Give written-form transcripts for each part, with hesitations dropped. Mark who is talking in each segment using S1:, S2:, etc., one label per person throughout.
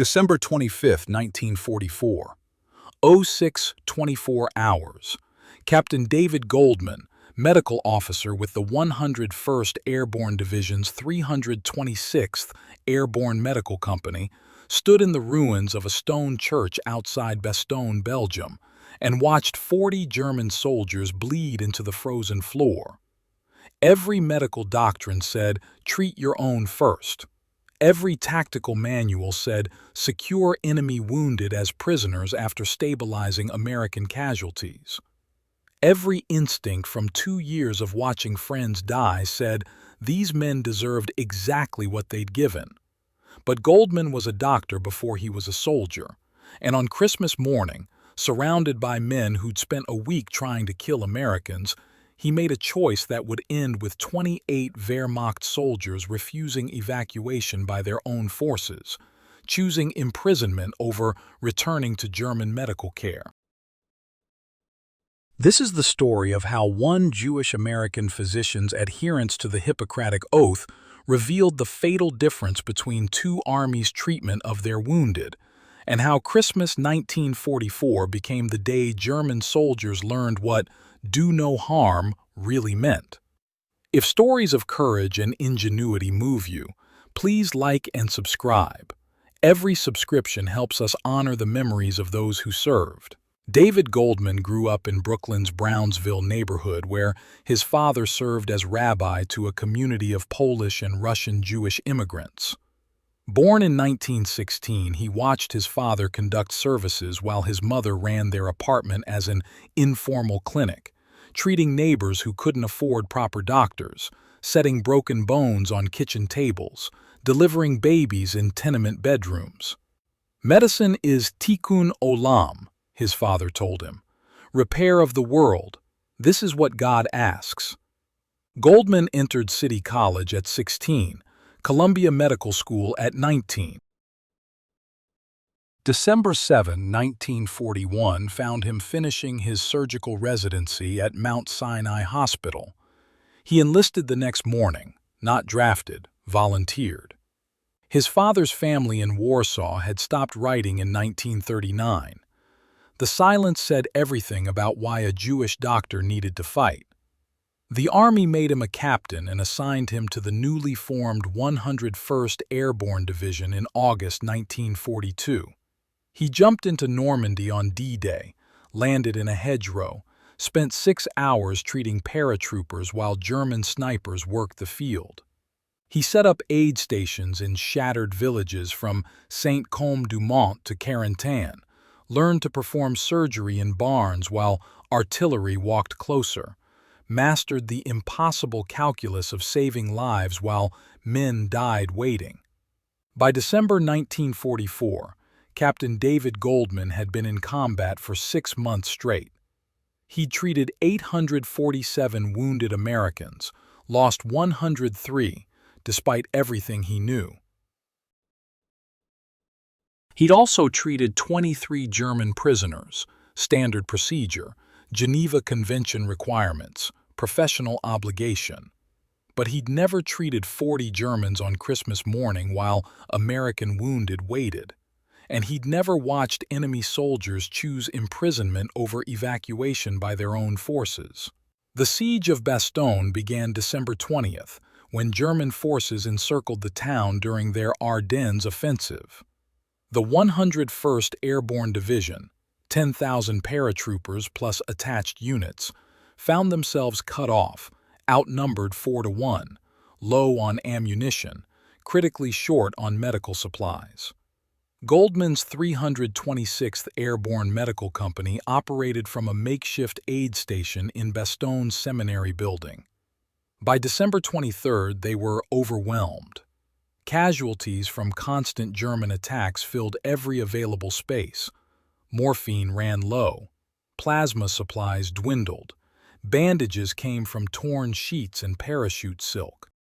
S1: December 25, 1944. 06:24 hours. Captain David Goldman, medical officer with the 101st Airborne Division's 326th Airborne Medical Company, stood in the ruins of a stone church outside Bastogne, Belgium, and watched 40 German soldiers bleed into the frozen floor. Every medical doctrine said, treat your own first. Every tactical manual said, secure enemy wounded as prisoners after stabilizing American casualties. Every instinct from 2 years of watching friends die said, these men deserved exactly what they'd given. But Goldman was a doctor before he was a soldier, and on Christmas morning, surrounded by men who'd spent a week trying to kill Americans, he made a choice that would end with 28 Wehrmacht soldiers refusing evacuation by their own forces, choosing imprisonment over returning to German medical care. This is the story of how one Jewish-American physician's adherence to the Hippocratic Oath revealed the fatal difference between two armies' treatment of their wounded, and how Christmas 1944 became the day German soldiers learned what "do no harm" really meant. If stories of courage and ingenuity move you, please like and subscribe. Every subscription helps us honor the memories of those who served. David Goldman grew up in Brooklyn's Brownsville neighborhood where his father served as rabbi to a community of Polish and Russian Jewish immigrants. Born in 1916, he watched his father conduct services while his mother ran their apartment as an informal clinic, treating neighbors who couldn't afford proper doctors, setting broken bones on kitchen tables, delivering babies in tenement bedrooms. Medicine is tikkun olam, his father told him. Repair of the world. This is what God asks. Goldman entered City College at 16, Columbia Medical School at 19. December 7, 1941 found him finishing his surgical residency at Mount Sinai Hospital. He enlisted the next morning, not drafted, volunteered. His father's family in Warsaw had stopped writing in 1939. The silence said everything about why a Jewish doctor needed to fight. The Army made him a captain and assigned him to the newly formed 101st Airborne Division in August 1942. He jumped into Normandy on D-Day, landed in a hedgerow, spent 6 hours treating paratroopers while German snipers worked the field. He set up aid stations in shattered villages from Saint-Côme-du-Mont to Carentan, learned to perform surgery in barns while artillery walked closer, mastered the impossible calculus of saving lives while men died waiting. By December 1944, Captain David Goldman had been in combat for 6 months straight. He'd treated 847 wounded Americans, lost 103, despite everything he knew. He'd also treated 23 German prisoners, standard procedure, Geneva Convention requirements, professional obligation. But he'd never treated 40 Germans on Christmas morning while American wounded waited. And he'd never watched enemy soldiers choose imprisonment over evacuation by their own forces. The siege of Bastogne began December 20th, when German forces encircled the town during their Ardennes offensive. The 101st Airborne Division, 10,000 paratroopers plus attached units, found themselves cut off, outnumbered 4-1, low on ammunition, critically short on medical supplies. Goldman's 326th Airborne Medical Company operated from a makeshift aid station in Bastogne's seminary building. By December 23rd, they were overwhelmed. Casualties from constant German attacks filled every available space. Morphine ran low. Plasma supplies dwindled. Bandages came from torn sheets and parachute silk.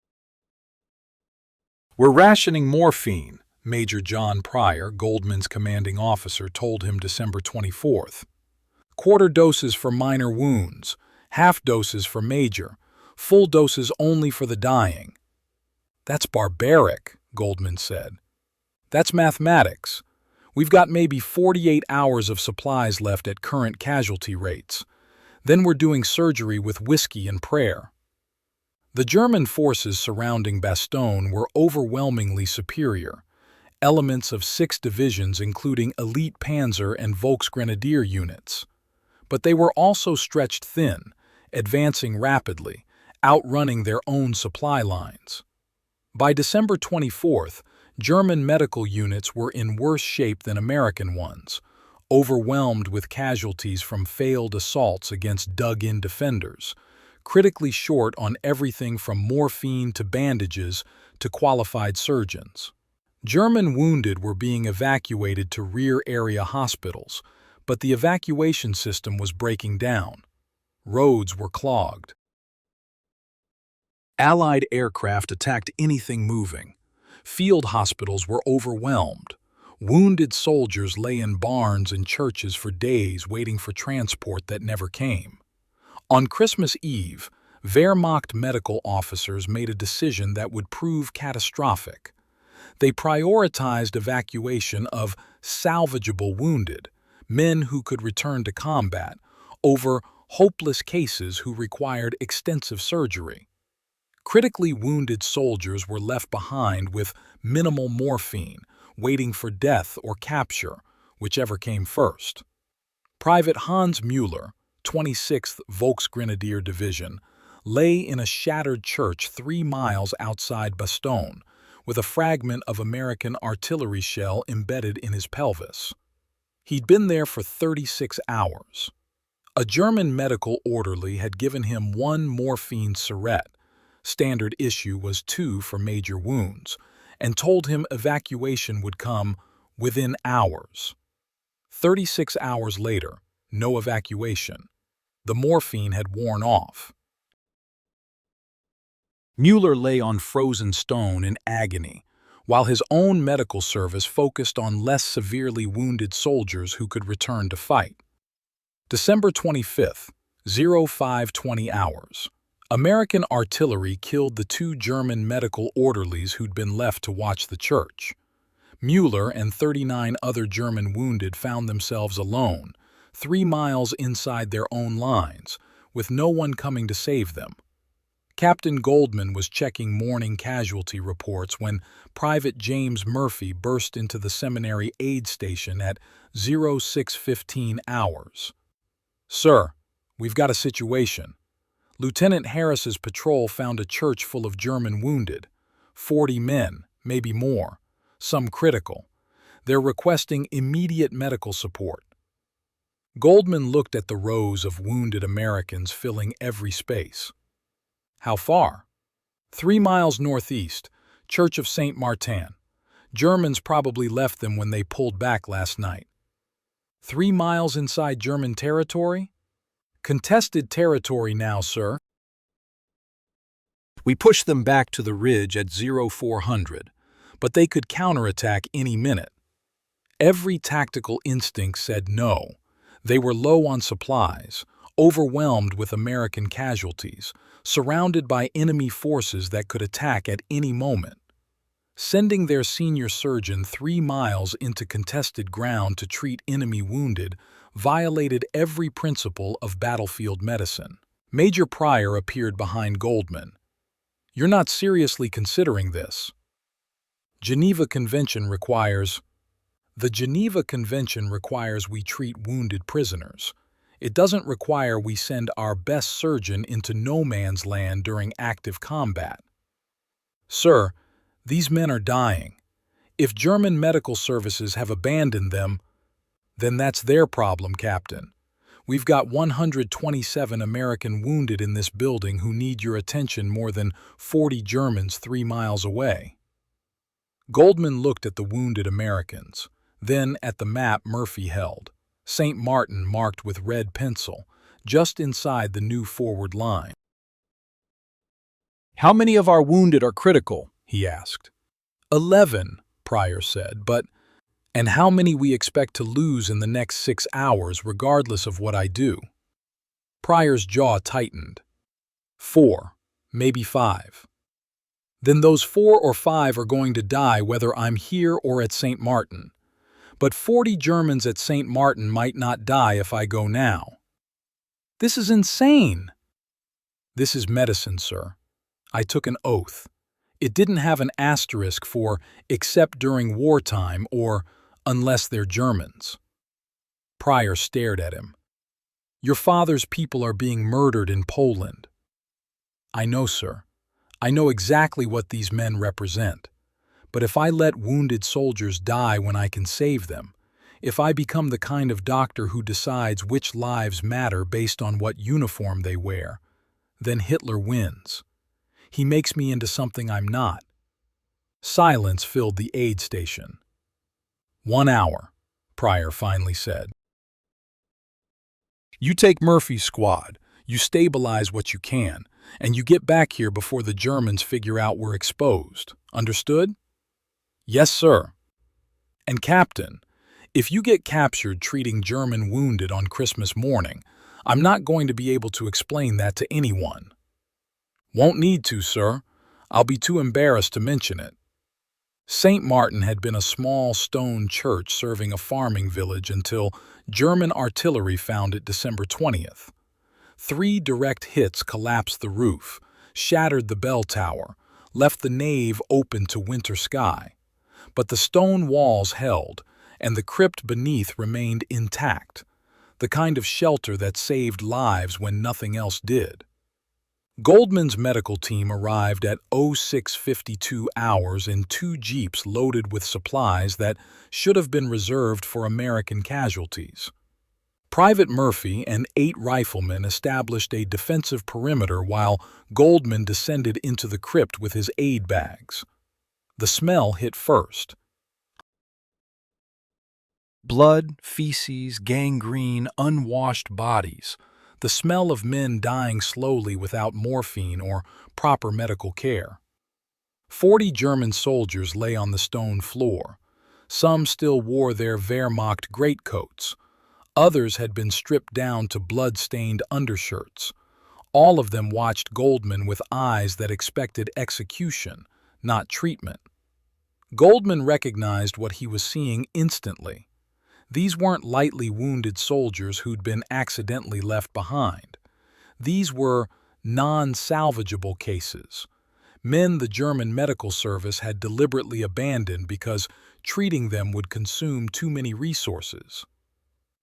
S1: "We're rationing morphine," Major John Pryor, Goldman's commanding officer, told him December 24th. "Quarter doses for minor wounds, half doses for major, full doses only for the dying." "That's barbaric," Goldman said. "That's mathematics. We've got maybe 48 hours of supplies left at current casualty rates. Then we're doing surgery with whiskey and prayer." The German forces surrounding Bastogne were overwhelmingly superior. Elements of 6 divisions including elite Panzer and Volksgrenadier units. But they were also stretched thin, advancing rapidly, outrunning their own supply lines. By December 24th, German medical units were in worse shape than American ones, overwhelmed with casualties from failed assaults against dug-in defenders, critically short on everything from morphine to bandages to qualified surgeons. German wounded were being evacuated to rear-area hospitals, but the evacuation system was breaking down. Roads were clogged. Allied aircraft attacked anything moving. Field hospitals were overwhelmed. Wounded soldiers lay in barns and churches for days waiting for transport that never came. On Christmas Eve, Wehrmacht medical officers made a decision that would prove catastrophic. They prioritized evacuation of salvageable wounded, men who could return to combat, over hopeless cases who required extensive surgery. Critically wounded soldiers were left behind with minimal morphine, waiting for death or capture, whichever came first. Private Hans Müller, 26th Volksgrenadier Division, lay in a shattered church 3 miles outside Bastogne, with a fragment of American artillery shell embedded in his pelvis. He'd been there for 36 hours. A German medical orderly had given him 1 morphine syringe, standard issue was 2 for major wounds, and told him evacuation would come within hours. 36 hours later, no evacuation. The morphine had worn off. Müller lay on frozen stone in agony, while his own medical service focused on less severely wounded soldiers who could return to fight. December 25th, 05:20 hours. American artillery killed the 2 German medical orderlies who'd been left to watch the church. Müller and 39 other German wounded found themselves alone, 3 miles inside their own lines, with no one coming to save them. Captain Goldman was checking morning casualty reports when Private James Murphy burst into the seminary aid station at 06:15 hours. "Sir, we've got a situation. Lieutenant Harris's patrol found a church full of German wounded, 40 men, maybe more, some critical. They're requesting immediate medical support." Goldman looked at the rows of wounded Americans filling every space. "How far?" 3 miles northeast, Church of St. Martin. Germans probably left them when they pulled back last night." 3 miles inside German territory? "Contested territory now, sir. We pushed them back to the ridge at 0400, but they could counterattack any minute." Every tactical instinct said no. They were low on supplies, overwhelmed with American casualties, surrounded by enemy forces that could attack at any moment. Sending their senior surgeon 3 miles into contested ground to treat enemy wounded violated every principle of battlefield medicine. Major Pryor appeared behind Goldman. "You're not seriously considering this." Geneva Convention requires... The Geneva Convention requires we treat wounded prisoners. It doesn't require we send our best surgeon into no man's land during active combat. "Sir, these men are dying. If German medical services have abandoned them, then that's their problem, Captain. We've got 127 American wounded in this building who need your attention more than 40 Germans 3 miles away." Goldman looked at the wounded Americans, then at the map Murphy held, St. Martin marked with red pencil, just inside the new forward line. "How many of our wounded are critical?" he asked. 11, Pryor said, and how many we expect to lose in the next 6 hours regardless of what I do?" Pryor's jaw tightened. 4, maybe 5. "Then those 4 or 5 are going to die whether I'm here or at St. Martin. But 40 Germans at St. Martin might not die if I go now. This is insane. This is medicine, sir. I took an oath. It didn't have an asterisk for except during wartime or unless they're Germans. Pryor stared at him. Your father's people are being murdered in Poland. I know, sir. I know exactly what these men represent. But if I let wounded soldiers die when I can save them, if I become the kind of doctor who decides which lives matter based on what uniform they wear, then Hitler wins. He makes me into something I'm not. Silence filled the aid station. 1 hour, Pryor finally said. You take Murphy's squad, you stabilize what you can, and you get back here before the Germans figure out we're exposed. Understood? Yes, sir. And Captain, if you get captured treating German wounded on Christmas morning, I'm not going to be able to explain that to anyone. Won't need to, sir. I'll be too embarrassed to mention it. St. Martin had been a small stone church serving a farming village until German artillery found it December 20th. 3 direct hits collapsed the roof, shattered the bell tower, left the nave open to winter sky. But the stone walls held, and the crypt beneath remained intact, the kind of shelter that saved lives when nothing else did. Goldman's medical team arrived at 06:52 hours in 2 jeeps loaded with supplies that should have been reserved for American casualties. Private Murphy and 8 riflemen established a defensive perimeter while Goldman descended into the crypt with his aid bags. The smell hit first. Blood, feces, gangrene, unwashed bodies. The smell of men dying slowly without morphine or proper medical care. 40 German soldiers lay on the stone floor. Some still wore their Wehrmacht greatcoats. Others had been stripped down to blood-stained undershirts. All of them watched Goldman with eyes that expected execution, not treatment. Goldman recognized what he was seeing instantly. These weren't lightly wounded soldiers who'd been accidentally left behind. These were non-salvageable cases. Men the German medical service had deliberately abandoned because treating them would consume too many resources.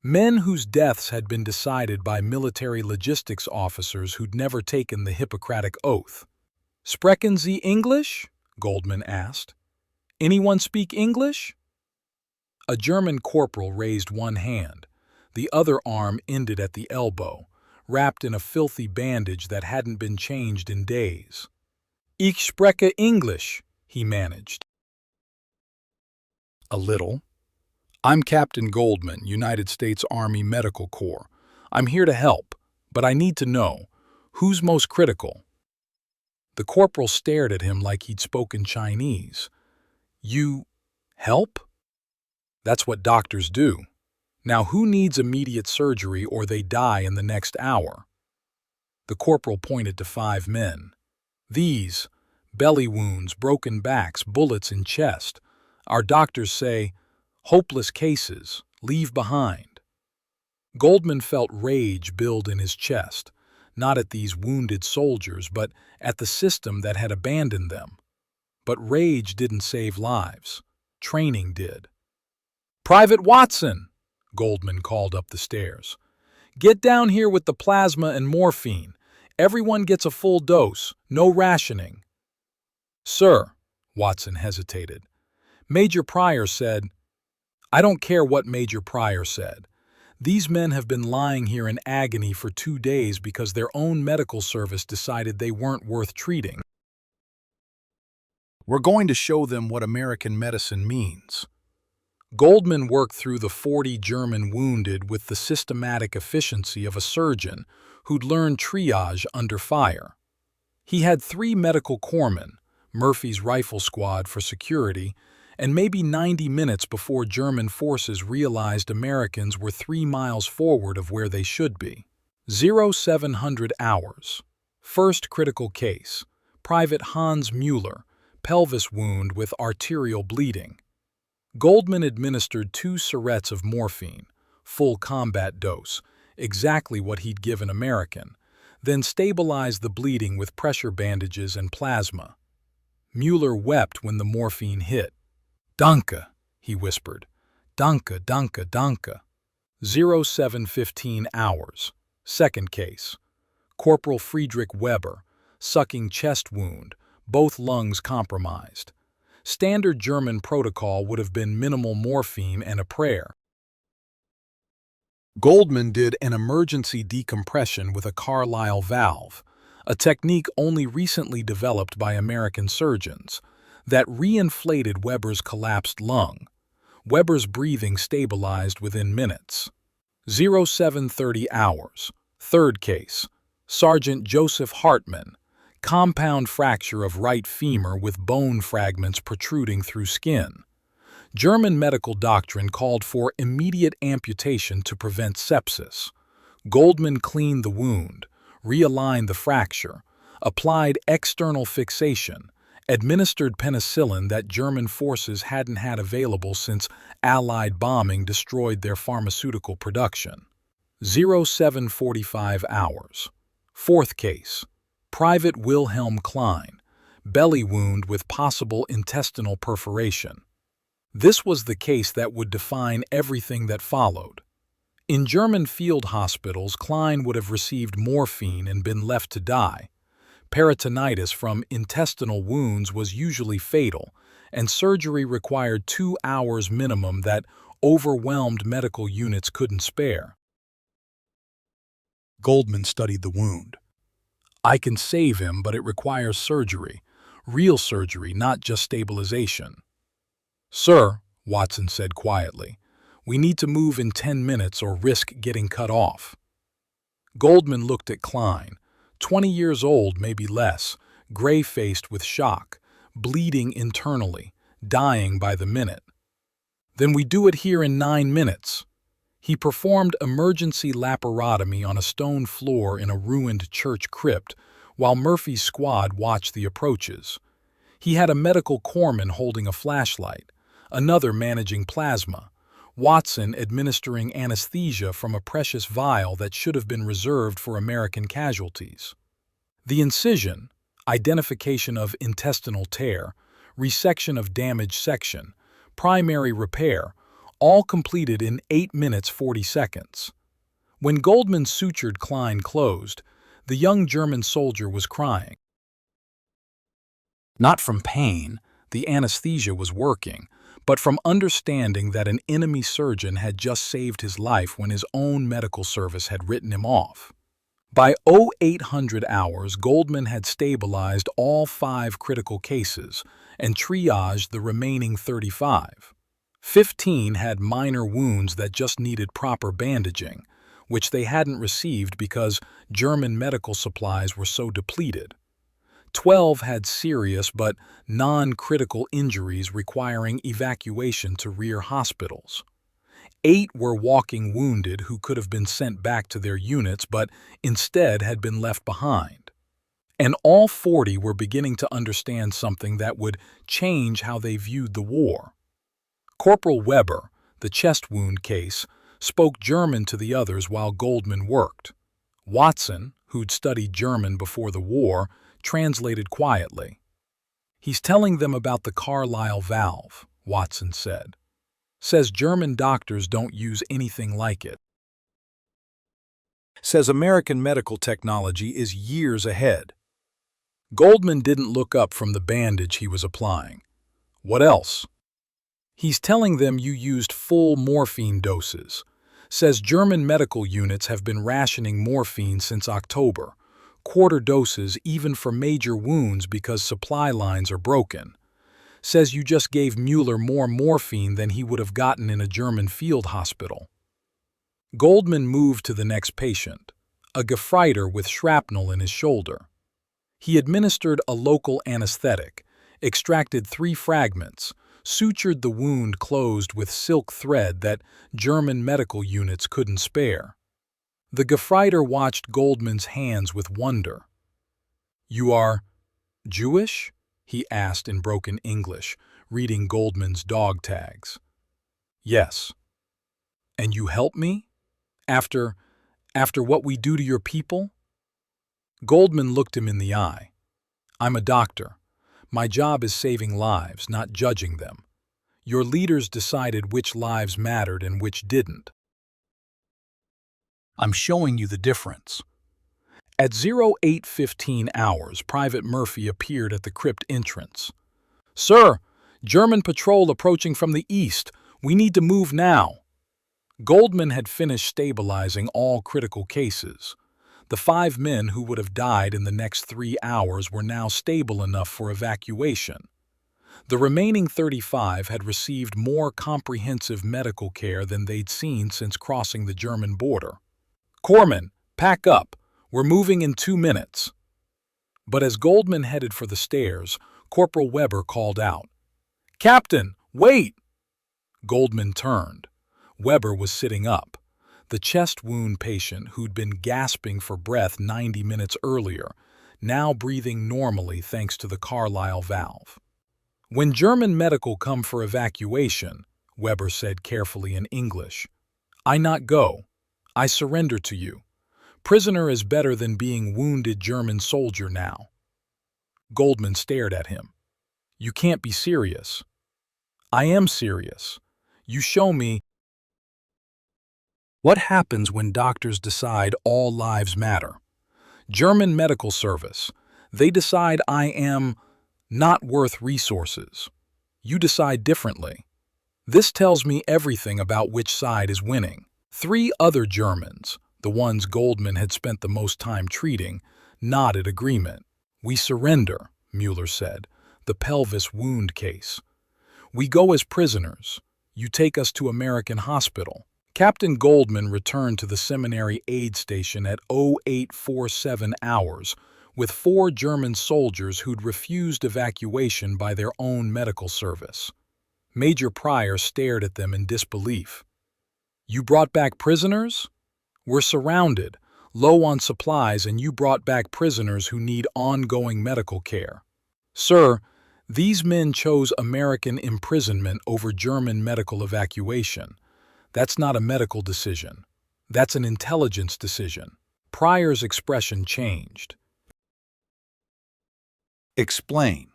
S1: Men whose deaths had been decided by military logistics officers who'd never taken the Hippocratic Oath. "Sprechen Sie English?" Goldman asked. "Anyone speak English?" A German corporal raised one hand. The other arm ended at the elbow, wrapped in a filthy bandage that hadn't been changed in days. "Ich spreche English," he managed. "A little. I'm Captain Goldman, United States Army Medical Corps. I'm here to help, but I need to know, who's most critical?" The corporal stared at him like he'd spoken Chinese. "You help? That's what doctors do. Now who needs immediate surgery or they die in the next hour?" The corporal pointed to 5 men. "These, belly wounds, broken backs, bullets in chest. Our doctors say, hopeless cases, leave behind." Goldman felt rage build in his chest, not at these wounded soldiers, but at the system that had abandoned them. But rage didn't save lives. Training did. "Private Watson," Goldman called up the stairs. "Get down here with the plasma and morphine. Everyone gets a full dose, no rationing." "Sir," Watson hesitated. "Major Pryor said—" "I don't care what Major Pryor said. These men have been lying here in agony for 2 days because their own medical service decided they weren't worth treating. We're going to show them what American medicine means." Goldman worked through the 40 German wounded with the systematic efficiency of a surgeon who'd learned triage under fire. He had 3 medical corpsmen, Murphy's rifle squad for security, and maybe 90 minutes before German forces realized Americans were 3 miles forward of where they should be. 0700 hours. First critical case, Private Hans Mueller, pelvis wound with arterial bleeding. Goldman administered 2 syrettes of morphine, full combat dose, exactly what he'd give an American, then stabilized the bleeding with pressure bandages and plasma. Mueller wept when the morphine hit. "Danke," he whispered. "Danke, danke, danke." 07:15 hours. Second case. Corporal Friedrich Weber, sucking chest wound, both lungs compromised. Standard German protocol would have been minimal morphine and a prayer. Goldman did an emergency decompression with a Carlisle valve, a technique only recently developed by American surgeons, that reinflated Weber's collapsed lung. Weber's breathing stabilized within minutes. 07:30 hours. Third case. Sergeant Joseph Hartmann, compound fracture of right femur with bone fragments protruding through skin. German medical doctrine called for immediate amputation to prevent sepsis. Goldman cleaned the wound, realigned the fracture, applied external fixation, administered penicillin that German forces hadn't had available since Allied bombing destroyed their pharmaceutical production. 07:45 hours. Fourth case. Private Wilhelm Klein, belly wound with possible intestinal perforation. This was the case that would define everything that followed. In German field hospitals, Klein would have received morphine and been left to die. Peritonitis from intestinal wounds was usually fatal, and surgery required 2 hours minimum that overwhelmed medical units couldn't spare. Goldman studied the wound. "I can save him, but it requires surgery. Real surgery, not just stabilization." "Sir," Watson said quietly, "we need to move in 10 minutes or risk getting cut off." Goldman looked at Klein, 20 years old, maybe less, gray-faced with shock, bleeding internally, dying by the minute. "Then we do it here in 9 minutes. He performed emergency laparotomy on a stone floor in a ruined church crypt, while Murphy's squad watched the approaches. He had a medical corpsman holding a flashlight, another managing plasma, Watson administering anesthesia from a precious vial that should have been reserved for American casualties. The incision, identification of intestinal tear, resection of damaged section, primary repair, all completed in 8 minutes 40 seconds. When Goldman sutured Klein closed, the young German soldier was crying. Not from pain, the anesthesia was working, but from understanding that an enemy surgeon had just saved his life when his own medical service had written him off. By 0800 hours, Goldman had stabilized all 5 critical cases and triaged the remaining 35. 15 had minor wounds that just needed proper bandaging, which they hadn't received because German medical supplies were so depleted. 12 had serious but non-critical injuries requiring evacuation to rear hospitals. 8 were walking wounded who could have been sent back to their units but instead had been left behind. And all 40 were beginning to understand something that would change how they viewed the war. Corporal Weber, the chest wound case, spoke German to the others while Goldman worked. Watson, who'd studied German before the war, translated quietly. "He's telling them about the Carlisle valve," Watson said. "Says German doctors don't use anything like it. Says American medical technology is years ahead." Goldman didn't look up from the bandage he was applying. "What else?" "He's telling them you used full morphine doses. Says German medical units have been rationing morphine since October, quarter doses even for major wounds because supply lines are broken. Says you just gave Mueller more morphine than he would have gotten in a German field hospital." Goldman moved to the next patient, a Gefreiter with shrapnel in his shoulder. He administered a local anesthetic, extracted 3 fragments, sutured the wound closed with silk thread that German medical units couldn't spare. The Gefreiter watched Goldman's hands with wonder. "You are Jewish?" he asked in broken English, reading Goldman's dog tags. Yes. And you help me? After, after what we do to your people? Goldman looked him in the eye. I'm a doctor. My job is saving lives, not judging them. Your leaders decided which lives mattered and which didn't. I'm showing you the difference. At 08:15 hours, Private Murphy appeared at the crypt entrance. Sir, German patrol approaching from the east. We need to move now. Goldman had finished stabilizing all critical cases. The 5 men who would have died in the next 3 hours were now stable enough for evacuation. The remaining 35 had received more comprehensive medical care than they'd seen since crossing the German border. Corpsman, pack up. We're moving in 2 minutes. But as Goldman headed for the stairs, Corporal Weber called out, Captain, wait! Goldman turned. Weber was sitting up. The chest wound patient who'd been gasping for breath 90 minutes earlier, now breathing normally thanks to the Carlisle valve. When German medical come for evacuation, Weber said carefully in English, I not go. I surrender to you. Prisoner is better than being wounded German soldier now. Goldman stared at him. You can't be serious. I am serious. You show me. What happens when doctors decide all lives matter? German Medical Service. They decide I am not worth resources. You decide differently. This tells me everything about which side is winning. 3 other Germans, the ones Goldman had spent the most time treating, nodded agreement. We surrender, Mueller said, the pelvis wound case. We go as prisoners. You take us to American hospital. Captain Goldman returned to the seminary aid station at 0847 hours with 4 German soldiers who'd refused evacuation by their own medical service. Major Pryor stared at them in disbelief. You brought back prisoners? We're surrounded, low on supplies, and you brought back prisoners who need ongoing medical care. Sir, these men chose American imprisonment over German medical evacuation. That's not a medical decision. That's an intelligence decision. Pryor's expression changed. Explain.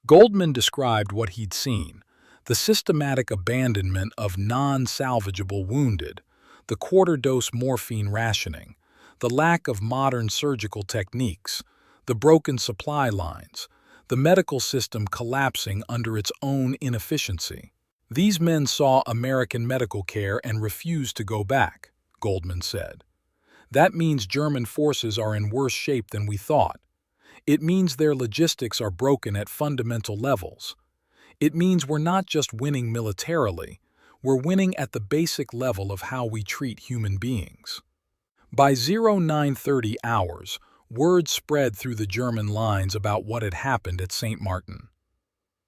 S1: Goldman described what he'd seen, the systematic abandonment of non-salvageable wounded, the quarter-dose morphine rationing, the lack of modern surgical techniques, the broken supply lines, the medical system collapsing under its own inefficiency. These men saw American medical care and refused to go back, Goldman said. That means German forces are in worse shape than we thought. It means their logistics are broken at fundamental levels. It means we're not just winning militarily, we're winning at the basic level of how we treat human beings. By 0930 hours, word spread through the German lines about what had happened at St. Martin.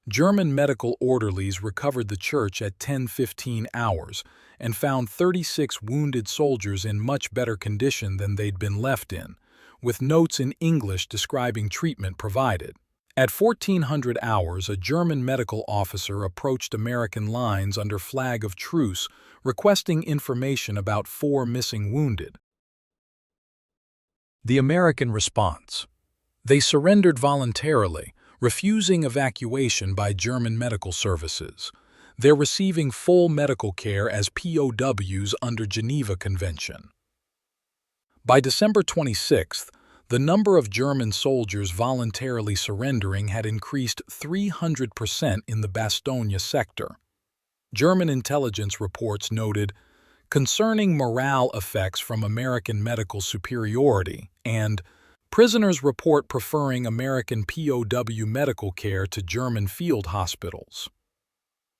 S1: German medical orderlies recovered the church at 10:15 hours and found 36 wounded soldiers in much better condition than they'd been left in, with notes in English describing treatment provided. At 1400 hours, a German medical officer approached American lines under flag of truce, requesting information about 4 missing wounded. The American response. They surrendered voluntarily, refusing evacuation by German medical services. They're receiving full medical care as POWs under Geneva Convention. By December 26th, the number of German soldiers voluntarily surrendering had increased 300% in the Bastogne sector. German intelligence reports noted, concerning morale effects from American medical superiority, and prisoners report preferring American POW medical care to German field hospitals.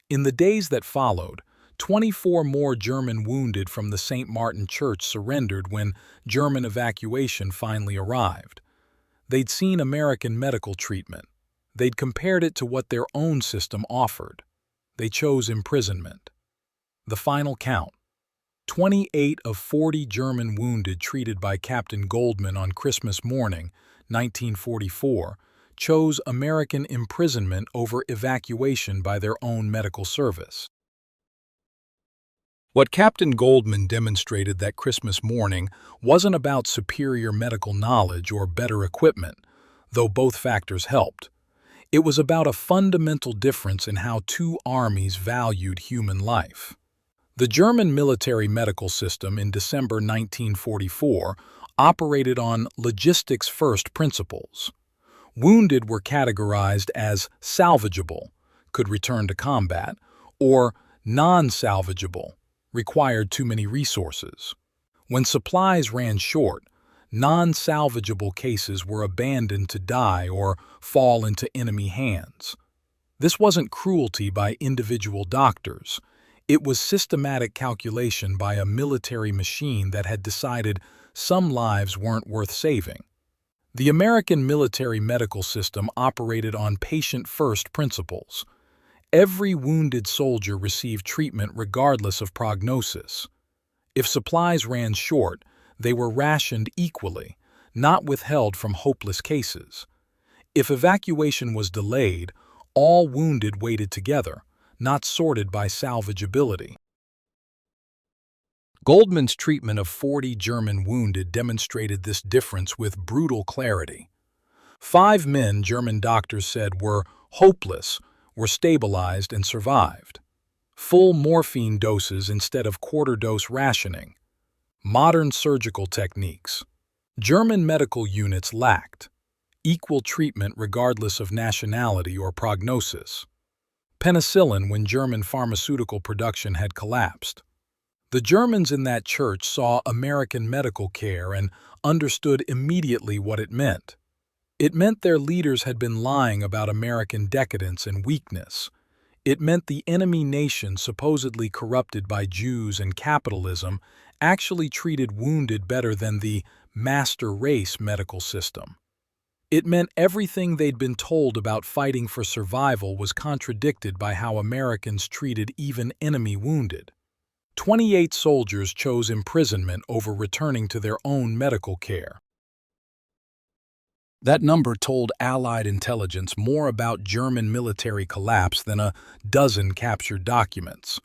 S1: In the days that followed, 24 more German wounded from the St. Martin Church surrendered when German evacuation finally arrived. They'd seen American medical treatment. They'd compared it to what their own system offered. They chose imprisonment. The final count. 28 of 40 German wounded treated by Captain Goldman on Christmas morning, 1944, chose American imprisonment over evacuation by their own medical service. What Captain Goldman demonstrated that Christmas morning wasn't about superior medical knowledge or better equipment, though both factors helped. It was about a fundamental difference in how two armies valued human life. The German military medical system in December 1944 operated on logistics-first principles. Wounded were categorized as salvageable, could return to combat, or non-salvageable, required too many resources. When supplies ran short, non-salvageable cases were abandoned to die or fall into enemy hands. This wasn't cruelty by individual doctors. It was systematic calculation by a military machine that had decided some lives weren't worth saving. The American military medical system operated on patient-first principles. Every wounded soldier received treatment regardless of prognosis. If supplies ran short, they were rationed equally, not withheld from hopeless cases. If evacuation was delayed, all wounded waited together, not sorted by salvageability. Goldman's treatment of 40 German wounded demonstrated this difference with brutal clarity. 5 men German doctors said were hopeless, were stabilized and survived. Full morphine doses instead of quarter-dose rationing. Modern surgical techniques. German medical units lacked equal treatment regardless of nationality or prognosis. Penicillin when German pharmaceutical production had collapsed. The Germans in that church saw American medical care and understood immediately what it meant. It meant their leaders had been lying about American decadence and weakness. It meant the enemy nation, supposedly corrupted by Jews and capitalism, actually treated wounded better than the master race medical system. It meant everything they'd been told about fighting for survival was contradicted by how Americans treated even enemy wounded. 28 soldiers chose imprisonment over returning to their own medical care. That number told Allied intelligence more about German military collapse than a dozen captured documents.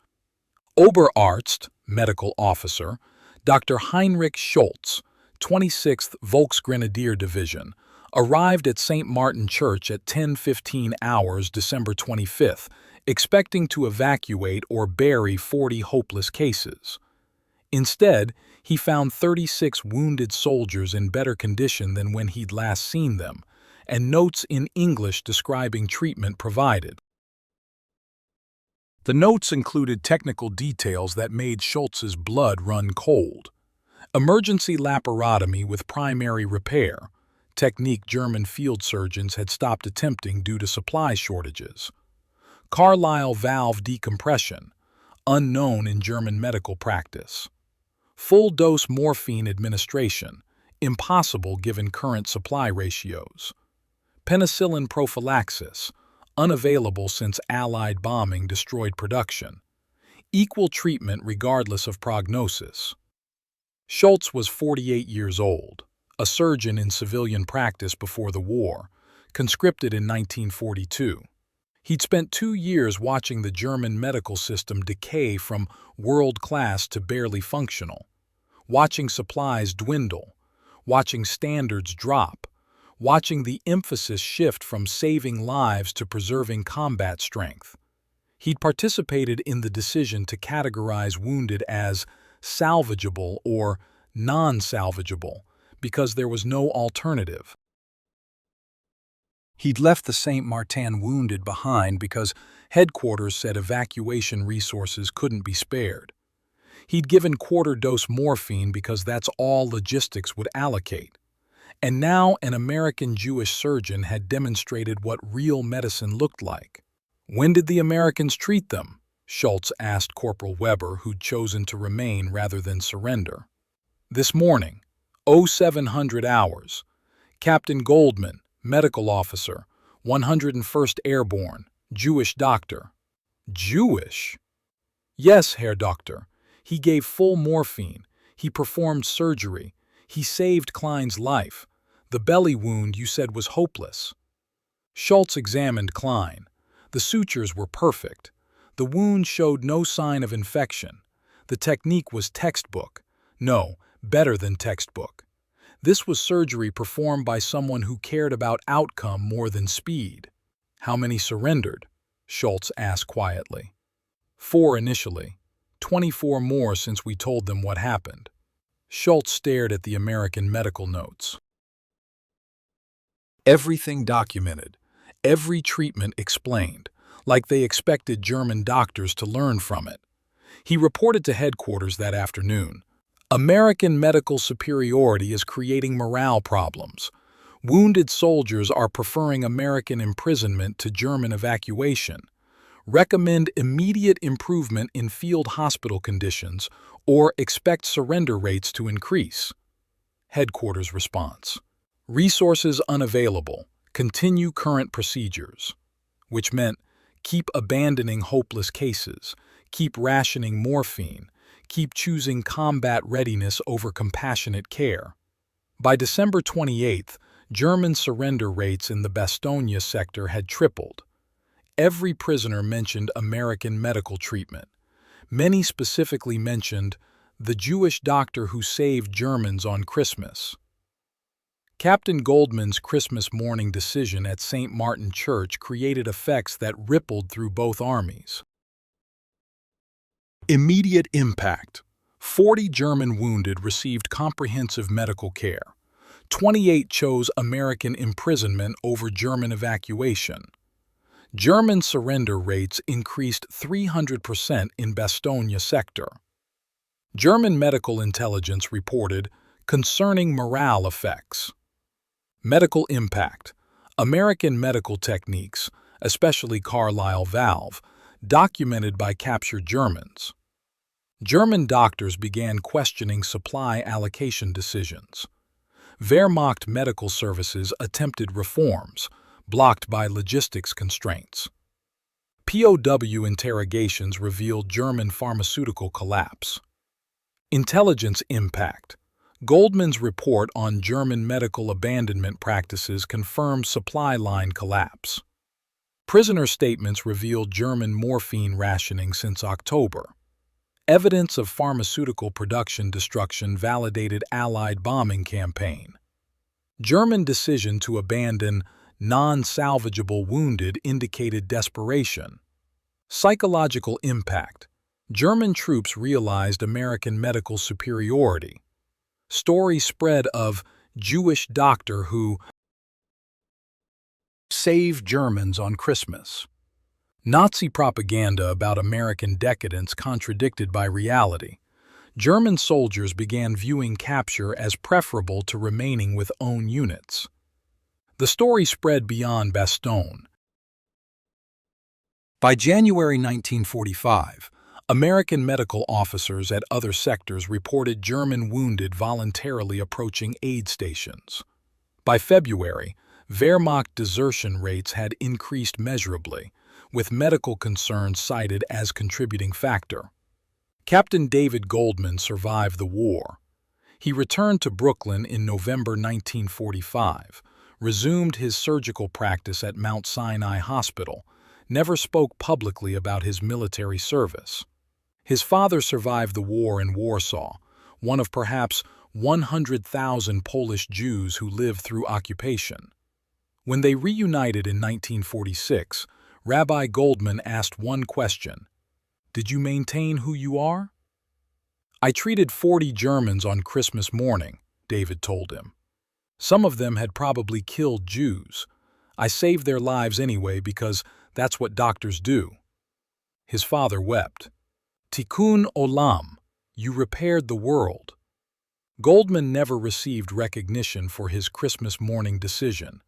S1: Oberarzt, medical officer, Dr. Heinrich Schultz, 26th Volksgrenadier Division, arrived at St. Martin Church at 10:15 hours December 25th, expecting to evacuate or bury 40 hopeless cases. Instead, he found 36 wounded soldiers in better condition than when he'd last seen them, and notes in English describing treatment provided. The notes included technical details that made Schultz's blood run cold. Emergency laparotomy with primary repair, technique German field surgeons had stopped attempting due to supply shortages. Carlisle valve decompression, unknown in German medical practice. Full-dose morphine administration, impossible given current supply ratios. Penicillin prophylaxis, unavailable since Allied bombing destroyed production. Equal treatment regardless of prognosis. Schultz was 48 years old, a surgeon in civilian practice before the war, conscripted in 1942. He'd spent 2 years watching the German medical system decay from world-class to barely functional, watching supplies dwindle, watching standards drop, watching the emphasis shift from saving lives to preserving combat strength. He'd participated in the decision to categorize wounded as salvageable or non-salvageable because there was no alternative. He'd left the St. Martin wounded behind because headquarters said evacuation resources couldn't be spared. He'd given quarter-dose morphine because that's all logistics would allocate. And now an American Jewish surgeon had demonstrated what real medicine looked like. When did the Americans treat them? Schultz asked Corporal Weber, who'd chosen to remain rather than surrender. This morning, 0700 hours. Captain Goldman, medical officer, 101st Airborne, Jewish doctor. Jewish? Yes, Herr Doctor. He gave full morphine. He performed surgery. He saved Klein's life. The belly wound you said was hopeless. Schultz examined Klein. The sutures were perfect. The wound showed no sign of infection. The technique was textbook. No, better than textbook. This was surgery performed by someone who cared about outcome more than speed. How many surrendered? Schultz asked quietly. 4 initially. 24 more since we told them what happened. Schultz stared at the American medical notes. Everything documented. Every treatment explained, like they expected German doctors to learn from it. He reported to headquarters that afternoon. American medical superiority is creating morale problems. Wounded soldiers are preferring American imprisonment to German evacuation. Recommend immediate improvement in field hospital conditions or expect surrender rates to increase. Headquarters response. Resources unavailable. Continue current procedures. Which meant keep abandoning hopeless cases, keep rationing morphine, keep choosing combat readiness over compassionate care. By December 28th, German surrender rates in the Bastogne sector had tripled. Every prisoner mentioned American medical treatment. Many specifically mentioned the Jewish doctor who saved Germans on Christmas. Captain Goldman's Christmas morning decision at St. Martin Church created effects that rippled through both armies. Immediate impact. 40 German wounded received comprehensive medical care. 28 chose American imprisonment over German evacuation. German surrender rates increased 300% in Bastogne sector. German medical intelligence reported concerning morale effects. Medical impact. American medical techniques, especially Carlisle valve, documented by captured Germans. German doctors began questioning supply allocation decisions. Wehrmacht medical services attempted reforms, blocked by logistics constraints. POW interrogations revealed German pharmaceutical collapse. Intelligence impact. Goldman's report on German medical abandonment practices confirmed supply line collapse. Prisoner statements revealed German morphine rationing since October. Evidence of pharmaceutical production destruction validated Allied bombing campaign. German decision to abandon non-salvageable wounded indicated desperation. Psychological impact. German troops realized American medical superiority. Story spread of Jewish doctor who saved Germans on Christmas. Nazi propaganda about American decadence contradicted by reality. German soldiers began viewing capture as preferable to remaining with own units. The story spread beyond Bastogne. By January 1945, American medical officers at other sectors reported German wounded voluntarily approaching aid stations. By February, Wehrmacht desertion rates had increased measurably, with medical concerns cited as contributing factor. Captain David Goldman survived the war. He returned to Brooklyn in November 1945, resumed his surgical practice at Mount Sinai Hospital, never spoke publicly about his military service. His father survived the war in Warsaw, one of perhaps 100,000 Polish Jews who lived through occupation. When they reunited in 1946, Rabbi Goldman asked one question: "Did you maintain who you are?" "I treated 40 Germans on Christmas morning," David told him. "Some of them had probably killed Jews. I saved their lives anyway because that's what doctors do." His father wept. "Tikkun olam, you repaired the world." Goldman never received recognition for his Christmas morning decision.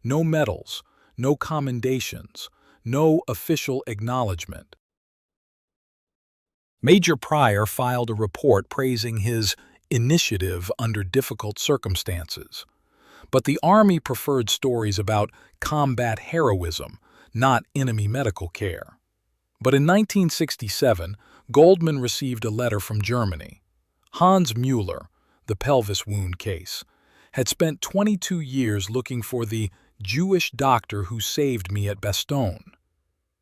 S1: No medals, no commendations, no official acknowledgement. Major Pryor filed a report praising his initiative under difficult circumstances. But the Army preferred stories about combat heroism, not enemy medical care. But in 1967, Goldman received a letter from Germany. Hans Mueller, the pelvis wound case, had spent 22 years looking for the Jewish doctor who saved me at Bastogne.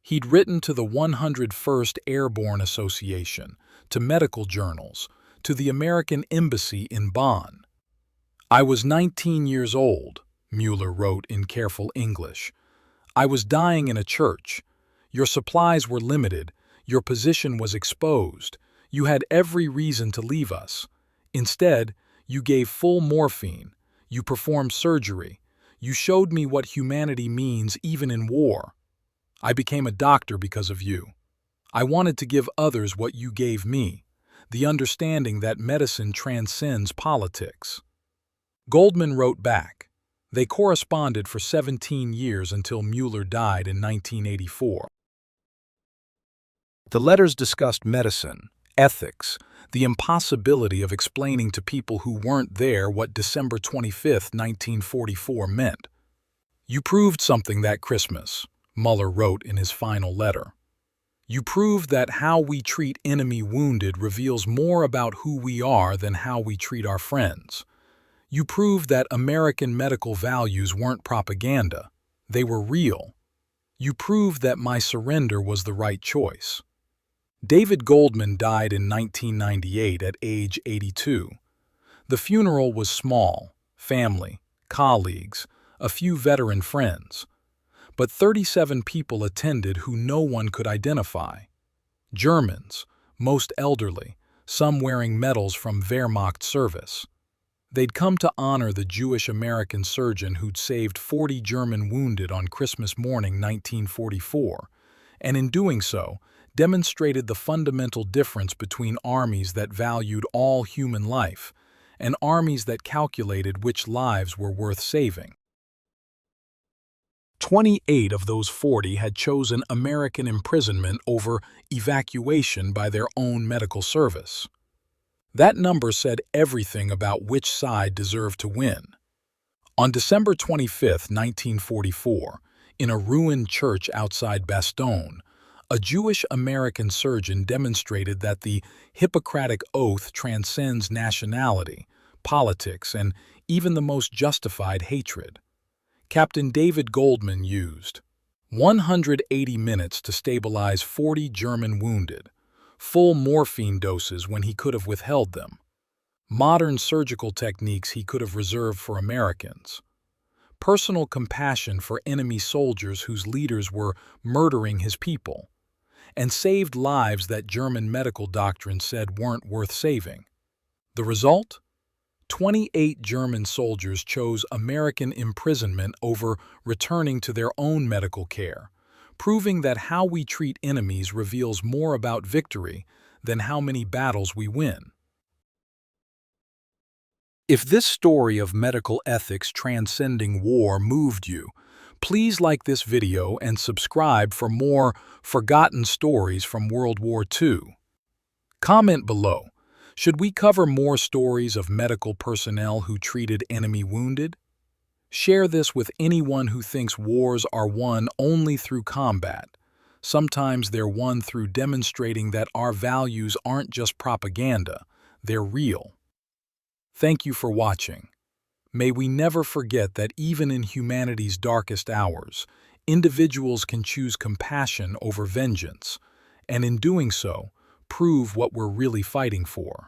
S1: He'd written to the 101st Airborne Association, to medical journals, to the American Embassy in Bonn. "I was 19 years old," Mueller wrote in careful English. "I was dying in a church. Your supplies were limited. Your position was exposed. You had every reason to leave us. Instead, you gave full morphine. You performed surgery. You showed me what humanity means even in war. I became a doctor because of you. I wanted to give others what you gave me, the understanding that medicine transcends politics." Goldman wrote back. They corresponded for 17 years until Mueller died in 1984. The letters discussed medicine, ethics, the impossibility of explaining to people who weren't there what December 25, 1944 meant. "You proved something that Christmas," Mueller wrote in his final letter. "You proved that how we treat enemy wounded reveals more about who we are than how we treat our friends. You proved that American medical values weren't propaganda. They were real. You proved that my surrender was the right choice." David Goldman died in 1998 at age 82. The funeral was small: family, colleagues, a few veteran friends. But 37 people attended who no one could identify. Germans, most elderly, some wearing medals from Wehrmacht service. They'd come to honor the Jewish-American surgeon who'd saved 40 German wounded on Christmas morning 1944, and in doing so, demonstrated the fundamental difference between armies that valued all human life and armies that calculated which lives were worth saving. 28 of those 40 had chosen American imprisonment over evacuation by their own medical service. That number said everything about which side deserved to win. On December 25, 1944, in a ruined church outside Bastogne, a Jewish-American surgeon demonstrated that the Hippocratic Oath transcends nationality, politics, and even the most justified hatred. Captain David Goldman used 180 minutes to stabilize 40 German wounded, full morphine doses when he could have withheld them, modern surgical techniques he could have reserved for Americans, personal compassion for enemy soldiers whose leaders were murdering his people, and saved lives that German medical doctrine said weren't worth saving. The result? 28 German soldiers chose American imprisonment over returning to their own medical care, proving that how we treat enemies reveals more about victory than how many battles we win. If this story of medical ethics transcending war moved you, please like this video and subscribe for more forgotten stories from World War II. Comment below. Should we cover more stories of medical personnel who treated enemy wounded? Share this with anyone who thinks wars are won only through combat. Sometimes they're won through demonstrating that our values aren't just propaganda, they're real. Thank you for watching. May we never forget that even in humanity's darkest hours, individuals can choose compassion over vengeance, and in doing so, prove what we're really fighting for.